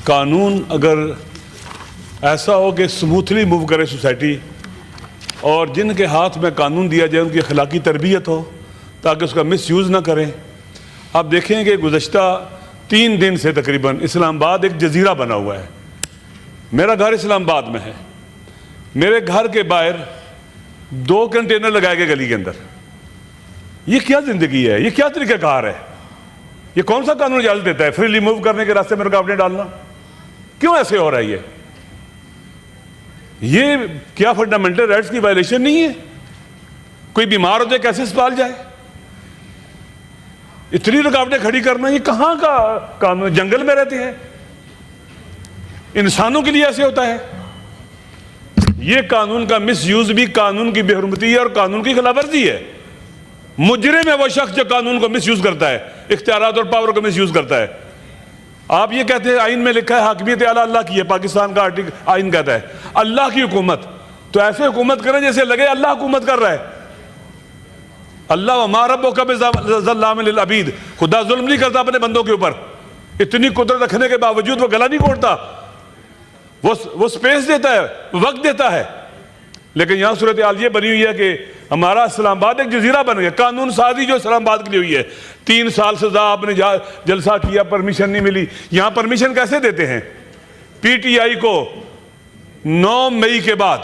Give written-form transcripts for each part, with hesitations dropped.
कानून अगर ऐसा हो कि स्मूथली मूव करे सोसाइटी, और जिनके हाथ में कानून दिया जाए उनकी अखलाकी तरबियत हो ताकि उसका मिस यूज़ ना करें। आप देखें कि गुज़श्ता 3 दिन से तकरीबन इस्लामाबाद एक जजीरा बना हुआ है। मेरा घर इस्लामाबाद में है, मेरे घर के बाहर 2 कंटेनर लगाए गए गली के अंदर। ये क्या ज़िंदगी है? ये क्या तरीक़ाकार है? ये कौन सा कानून इजाज़त देता है फ्रीली मूव करने के रास्ते में रुकावटें डालना? क्यों ऐसे हो रहा है? ये क्या फंडामेंटल राइट्स की वायलेशन नहीं है? कोई बीमार हो जाए कैसे अस्पताल जाए? इतनी रुकावटें खड़ी करना, ये कहाँ का कानून? जंगल में रहते हैं, इंसानों के लिए ऐसे होता है? ये कानून का मिस यूज भी कानून की बेहरमती है और कानून की खिलाफवर्जी है। मुजरिम है वो शख्स जो कानून को मिस यूज करता है, इख्तियारात और पावर को मिस यूज करता है। आप ये कहते हैं आइन में लिखा है हाकिमियत आला अल्लाह की है, पाकिस्तान का आर्टिकल आइन कहता है अल्लाह की हुकूमत, तो ऐसे हुकूमत करें जैसे लगे अल्लाह हुकूमत कर रहा है। अल्लाह वमा रब्बुका बिज़ल्लामिल लिल-अबीद, खुदा जुल्म नहीं करता अपने बंदों के ऊपर। इतनी कुदरत रखने के बावजूद वो गला नहीं घोटता, वो स्पेस देता है, वक्त देता है। लेकिन यहाँ सूरत हाल ये बनी हुई है कि हमारा इस्लामाबाद एक जजीरा बन गया। कानून साजी जो इस्लामाबाद के लिए हुई है, 3 साल सजा, आपने जलसा किया, परमिशन नहीं मिली। यहाँ परमिशन कैसे देते हैं? PTI को 9 मई के बाद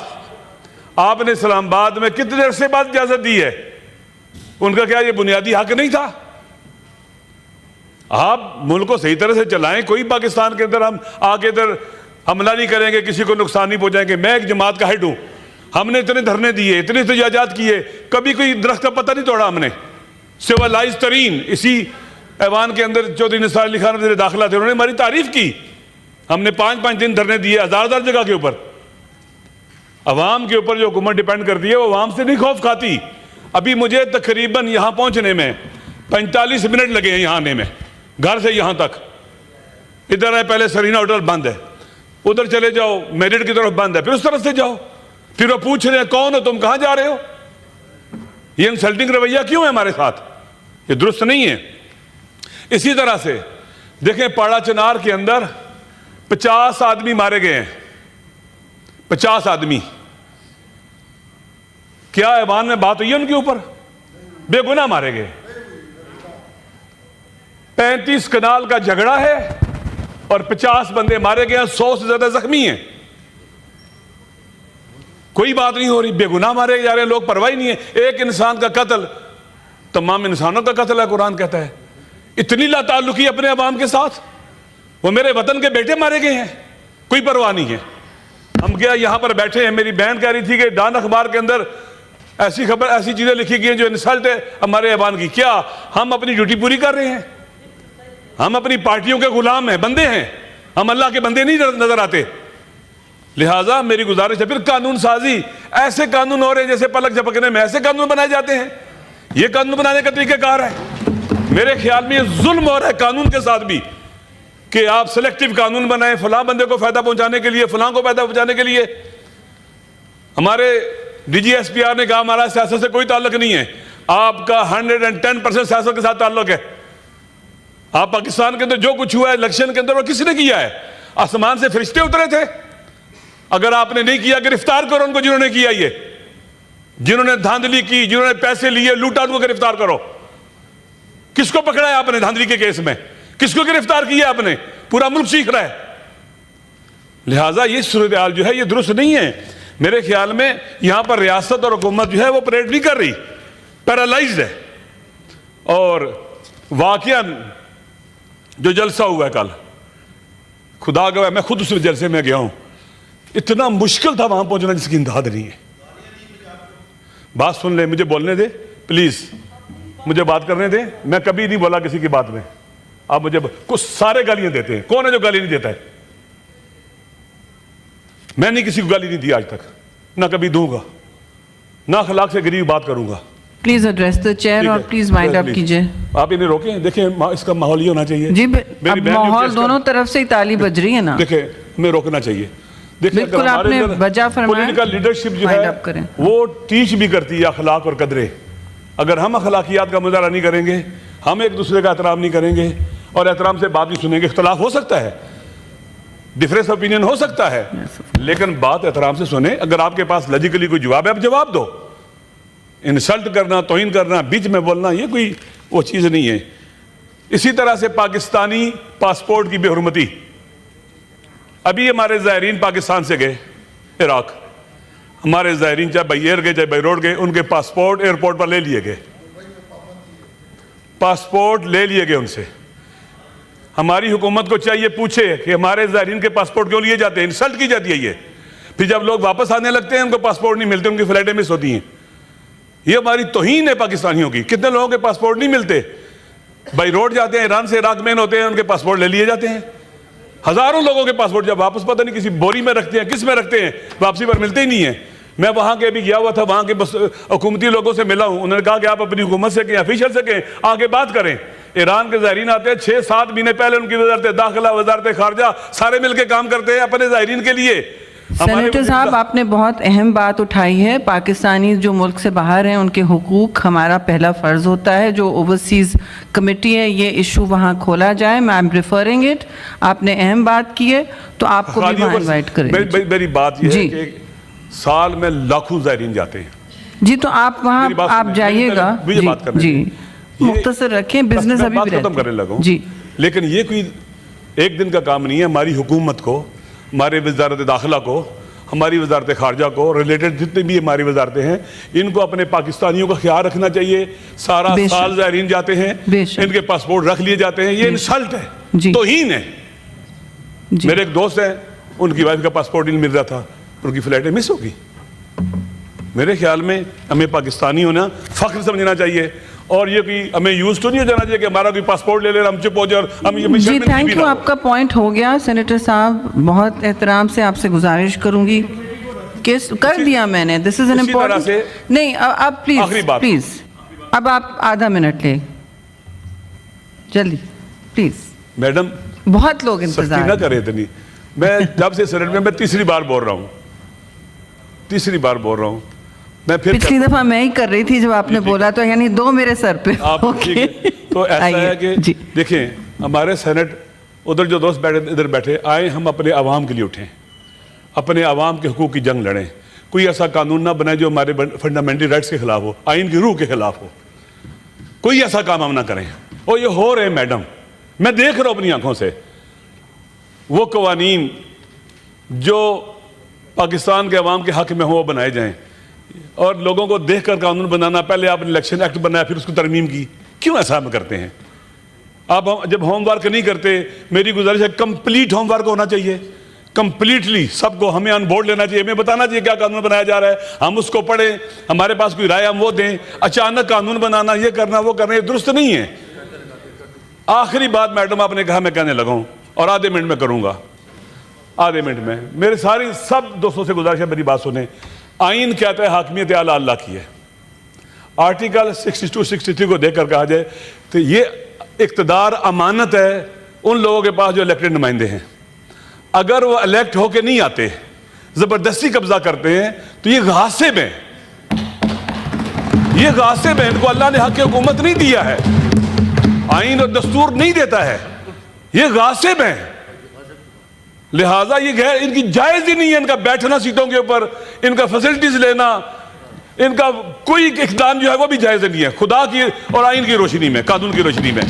आपने इस्लामाबाद में कितने अरसे बाद इजाजत दी है? उनका क्या ये बुनियादी हक नहीं था? आप मुल्क को सही तरह से चलाएं, कोई पाकिस्तान के अंदर हम आके इधर हमला नहीं करेंगे, किसी को नुकसान नहीं पहुंचाएंगे। मैं एक जमात का हेड हूं, हमने इतने धरने दिए, इतने इजाज़त किए, कभी कोई दरख्त का पता नहीं तोड़ा हमने। सिविलाइज तरीन इसी ऐवान के अंदर चौधरी निसार अली खान वज़ीर दाखिला थे, उन्होंने हमारी तारीफ की। हमने 5-5 दिन धरने दिए हजार जगह के ऊपर। अवाम के ऊपर जो हुकूमत डिपेंड करती है वो अवाम से नहीं खौफ खाती। अभी मुझे तकरीबन यहाँ पहुँचने में 45 मिनट लगे हैं, यहाँ आने में, घर से यहाँ तक। इधर है पहले सरीना होटल बंद है, उधर चले जाओ मेरिट की तरफ बंद है, फिर उस तरफ से जाओ, फिर वो पूछ रहे हैं कौन हो तुम, कहां जा रहे हो? ये इंसल्टिंग रवैया क्यों है हमारे साथ? ये दुरुस्त नहीं है। इसी तरह से देखें पाड़ा चनार के अंदर 50 आदमी मारे गए हैं, 50 आदमी। क्या ऐवान में बात हुई है उनके ऊपर? बेगुनाह मारे गए। 35 कनाल का झगड़ा है और 50 बंदे मारे गए हैं, 100 से ज्यादा जख्मी हैं। कोई बात नहीं हो रही, बेगुनाह मारे जा रहे हैं लोग, परवाही नहीं है। एक इंसान का कत्ल तमाम इंसानों का कत्ल है, कुरान कहता है। इतनी लाताल्लुकी अपने अवाम के साथ, वो मेरे वतन के बेटे मारे गए हैं, कोई परवाह नहीं है। हम क्या यहाँ पर बैठे हैं, मेरी बहन कह रही थी कि डान अखबार के अंदर ऐसी खबर, ऐसी चीजें लिखी गई हैं जो इंसल्ट है हमारे अवाम की। क्या हम अपनी ड्यूटी पूरी कर रहे हैं? हम अपनी पार्टियों के गुलाम हैं, बंदे हैं, हम अल्लाह के बंदे नहीं नजर आते। लिहाजा मेरी गुजारिश है, फिर कानून साजी, ऐसे कानून हो रहे हैं जैसे पलक झपकने में ऐसे कानून बनाए जाते हैं। ये कानून बनाने का तरीकाकार है। मेरे ख्याल में ये जुल्म हो रहा है कानून के साथ भी, कि आप सिलेक्टिव कानून बनाएं फलां बंदे को फायदा पहुंचाने के लिए, फलां को फायदा पहुंचाने के लिए। हमारे DGSPR ने कहा हमारा सियासत से कोई ताल्लुक नहीं है। आपका 110% सियासत के साथ ताल्लुक है। आप पाकिस्तान के अंदर जो कुछ हुआ है इलेक्शन के अंदर, वो किसने किया है? आसमान से फरिश्ते उतरे थे? अगर आपने नहीं किया, गिरफ्तार करो उनको जिन्होंने किया, ये जिन्होंने धांधली की, जिन्होंने पैसे लिए, लूटा, उनको गिरफ्तार करो। किसको पकड़ा है आपने धांधली के केस में? किसको गिरफ्तार किया आपने? पूरा मुल्क सीख रहा है। लिहाजा ये सूरत हाल जो है ये दुरुस्त नहीं है। मेरे ख्याल में यहां पर रियासत और हुकूमत जो है वो परेड नहीं कर रही, पैरालाइज्ड है। और वाकयान जो जलसा हुआ है कल, खुदा गवाह मैं खुद उस जलसे में गया हूं, इतना मुश्किल था वहां पहुंचना जिसकी इंतहा नहीं है। बात सुन ले, मुझे बोलने दे प्लीज, मुझे बात करने दे। मैं कभी नहीं बोला किसी की बात में, आप मुझे कुछ सारे गालियां देते हैं। कौन है जो गाली नहीं देता है? मैं नहीं किसी को गाली नहीं दी आज तक, ना कभी दूंगा, ना अखलाक से गिरी बात करूंगा। प्लीज एड्रेस द चेयर और प्लीज माइंड अप कीजिए। आप इन्हें रोकें, देखिए इसका माहौल ही होना चाहिए जी। अब माहौल दोनों तरफ से ही ताली बज रही है ना, देखिए हमें रोकना चाहिए। देखिए बिल्कुल आपने वजह फरमाया, पॉलिटिकल लीडरशिप जो है वो टीच भी करती है अखलाक और कदरें। अगर हम अखलाकियात का मुजाहरा नहीं करेंगे, हम एक दूसरे का एहतराम नहीं करेंगे और एहतराम से बात नहीं सुनेंगे, इख्तलाफ हो सकता है डिफरेंस ओपिनियन हो सकता है, लेकिन बात एहतराम से सुने। अगर आपके पास लॉजिकली कोई जवाब है, आप जवाब दो। इंसल्ट करना, तौहीन करना, बीच में बोलना, ये कोई वो चीज़ नहीं है। इसी तरह से पाकिस्तानी पासपोर्ट की बेहुरमती। अभी हमारे ज़ायरीन पाकिस्तान से गए इराक, हमारे ज़ायरीन चाहे बाई एयर गए चाहे बाई रोड गए, उनके पासपोर्ट एयरपोर्ट पर ले लिए गए, पासपोर्ट ले लिए गए उनसे। हमारी हुकूमत को चाहिए पूछे कि हमारे ज़ायरीन के पासपोर्ट क्यों लिए जाते हैं, इंसल्ट की जाती है ये। फिर जब लोग वापस आने लगते हैं उनको पासपोर्ट नहीं मिलते, उनकी फ्लाइटें मिस होती हैं। ये हमारी तौहीन है पाकिस्तानियों की। कितने लोगों के पासपोर्ट नहीं मिलते, बाई रोड जाते हैं, ईरान से इराक में होते हैं, उनके पासपोर्ट ले लिए जाते हैं। हजारों लोगों के पासपोर्ट जब वापस पता नहीं किसी बोरी में रखते हैं, किस में रखते हैं, वापसी पर मिलते ही नहीं है। मैं वहां के अभी गया हुआ था, वहां के बस हुकूमती लोगों से मिला हूं, उन्होंने कहा कि आप अपनी हुकूमत से कहें, ऑफिशियल से कहें, आके बात करें। ईरान के ज़ायरीन आते हैं, 6-7 महीने पहले उनकी वजारत दाखिला, वजारत खारजा सारे मिलकर काम करते हैं अपने ज़ायरीन के लिए। सेनेटर साहब, आपने बहुत अहम बात उठाई है। पाकिस्तानी जो मुल्क से बाहर हैं उनके हुकूक हमारा पहला फ़र्ज़ होता है। जो ओवरसीज़ कमेटी है, ये इशू वहाँ खोला जाए। मैं आई एम प्रेफरिंग इट। आपने अहम बात की है तो आपको भी वहाँ इन्वाइट करें। मेरी बात ये है कि साल में लाखों ज़ायरीन जाते हैं जी, तो आप वहाँ आप जाइएगा जी, मुख्तसर रखें, बिजनेस अभी भी खत्म करने लगा जी। लेकिन ये कोई एक दिन का काम नहीं है। हमारी हुकूमत को, हमारे वजारत दाखिला को, हमारी वजारत खारजा को, रिलेटेड जितने भी हमारी वजारतें हैं, इनको अपने पाकिस्तानियों का ख्याल रखना चाहिए। सारा साल ज़ायरीन जाते हैं, इनके पासपोर्ट रख लिए जाते हैं, ये इंसल्ट है, तौहीन है। मेरे एक दोस्त हैं, उनकी वाइफ का पासपोर्ट नहीं मिल रहा था, उनकी फ्लाइटें मिस होगी। मेरे ख्याल में हमें पाकिस्तानी होना फख्र समझना चाहिए, और ये कि हमें यूज तो नहीं हो जाना चाहिए कि हमारा कोई पासपोर्ट ले ले, हम चुप हो जाए और हम ये जी। थैंक यू, आपका पॉइंट हो गया। सेनेटर साहब, बहुत एहतराम से आपसे गुजारिश करूंगी कि कर दिया मैंने, दिस इज एन इम्पोर्टेंट। नहीं, अब प्लीज अब आप आधा मिनट ले, जल्दी प्लीज। मैडम, बहुत लोग इंतजार ना करें इतनी। मैं जब से सेनेट में, मैं तीसरी बार बोल रहा हूँ, मैं फिर पिछली दफा मैं ही कर रही थी जब आपने बोला, तो यानी 2 मेरे सर पे। तो ऐसा है कि देखें, हमारे सेनेट उधर जो दोस्त बैठे इधर बैठे, आए हम अपने आवाम के लिए उठें, अपने आवाम के हुकूक की जंग लड़ें। कोई ऐसा कानून ना बनाए जो हमारे फंडामेंटल राइट्स के खिलाफ हो, आइन की रूह के खिलाफ हो। कोई ऐसा काम हम ना करें। और ये हो रहे हैं मैडम, मैं देख रहा हूं अपनी आंखों से। वो कवानीन जो पाकिस्तान के अवाम के हक में हो वो बनाए जाएं, और लोगों को देखकर कानून बनाना। पहले आपने इलेक्शन एक्ट बनाया, फिर उसको तरमीम की। क्यों ऐसा हम करते हैं? आप जब होमवर्क नहीं करते, मेरी गुजारिश है कंप्लीट होमवर्क होना चाहिए, कंप्लीटली सबको हमें ऑन बोर्ड लेना चाहिए, हमें बताना चाहिए क्या कानून बनाया जा रहा है, हम उसको पढ़ें, हमारे पास कोई राय हम वो दें। अचानक कानून बनाना, ये करना वो करना, ये दुरुस्त नहीं है। आखिरी बात मैडम आपने कहा, मैं कहने लगा हूँ और आधे मिनट में करूँगा, आधे मिनट में। मेरे सारी सब दोस्तों से गुजारिश है, मेरी बात सुने। आइन कहता है हाकमियत आला अल्लाह की है। आर्टिकल 62-63 को देखकर कहा जाए तो ये इक़्तिदार अमानत है उन लोगों के पास जो इलेक्टेड नुमाइंदे हैं। अगर वो इलेक्ट होके नहीं आते, जबरदस्ती कब्जा करते हैं, तो ये गासिब हैं, ये गासिब हैं। इनको अल्लाह ने हक हुकूमत नहीं दिया है, आइन और दस्तूर नहीं देता है, ये गासिब हैं। लिहाजा ये गैर, इनकी जायज ही नहीं है इनका बैठना सीटों के ऊपर, इनका फैसिलिटीज लेना, इनका कोई इक़दाम जो है वो भी जायज नहीं है, खुदा की और आइन की रोशनी में, कानून की रोशनी में।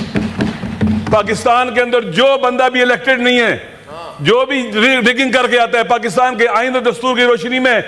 पाकिस्तान के अंदर जो बंदा भी इलेक्टेड नहीं है, जो भी रिगिंग करके आता है, पाकिस्तान के आइन और दस्तूर की रोशनी में